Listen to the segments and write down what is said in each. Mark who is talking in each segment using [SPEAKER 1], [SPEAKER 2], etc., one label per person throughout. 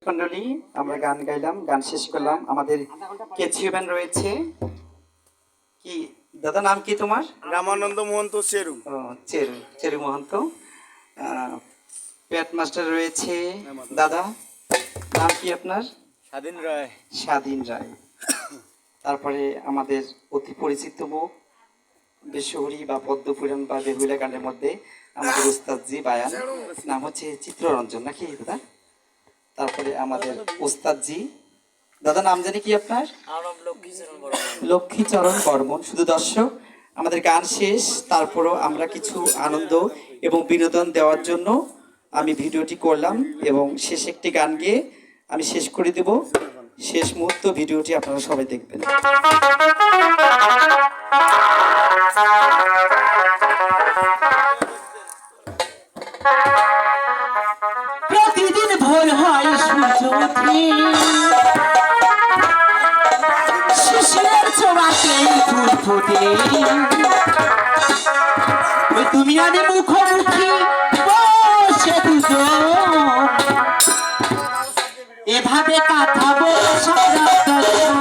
[SPEAKER 1] মণ্ডলী, আমরা গান গাইলাম, গান শেষ করলাম। আমাদের কেচিওম্যান রয়েছে। কি দাদা, নাম কি তোমার?
[SPEAKER 2] রামানন্দ মহন্ত চেরু।
[SPEAKER 1] ও, চেরু চেরু মহন্ত। প্যাট মাস্টার রয়েছে। দাদা, নাম কি আপনার?
[SPEAKER 2] স্বাধীন রায়।
[SPEAKER 1] স্বাধীন রায়। তারপরে আমাদের অতি পরিচিত মুখ, বিশ্বহরি বা পদ্মপুরাণ বা বেহুলা গানের মধ্যে আমাদের উস্তাদজি বায়ান, নাম হচ্ছে চিত্ররঞ্জন, নাকি দাদা? তারপরে আমাদের উস্তাদজি, দাদা নাম জানি কি আপনার? লক্ষ্মীচরণ বর্মন। শুধু দর্শক, আমাদের গান শেষ, তারপরও আমরা কিছু আনন্দ এবং বিনোদন দেওয়ার জন্য আমি ভিডিওটি করলাম এবং শেষ একটি গান গেয়ে আমি শেষ করে দেব। শেষ মুহূর্ত ভিডিওটি আপনারা সবাই দেখবেন।
[SPEAKER 3] প্রতিদিন ভোর হয় সূর্য ওঠে, শিশিরের ছোঁয়াতে ফুল ফোটে। তুমি আমি মুখোমুখি বসে দুজন, এভাবে কাটাবো সারাটা জীবন।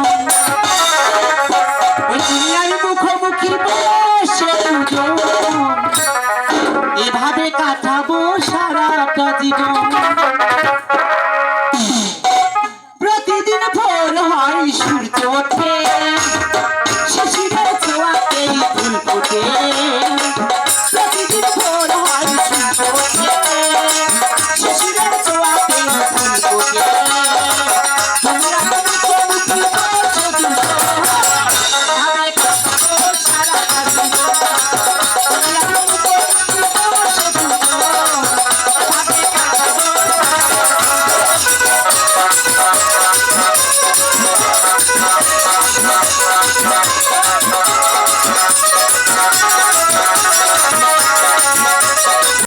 [SPEAKER 3] তুমি আমি মুখোমুখি বসে দুজন, এভাবে কাটাবো সারাটা জীবন। প্রতিদিন ভোর হয় সূর্য ওঠে, শিশিরের ছোঁয়াতেই ফুল ফোটে। প্রতিদিন ভোর হয় সূর্য ওঠে, শিশিরের ছোঁয়াতেই ফুল ফোটে। তোমরা মুখোমুখি বসে দুজন, এভাবে কাটাবো সারাটা জীবন। তোমরা মুখোমুখি বসে দুজন, এভাবে কাটাবো।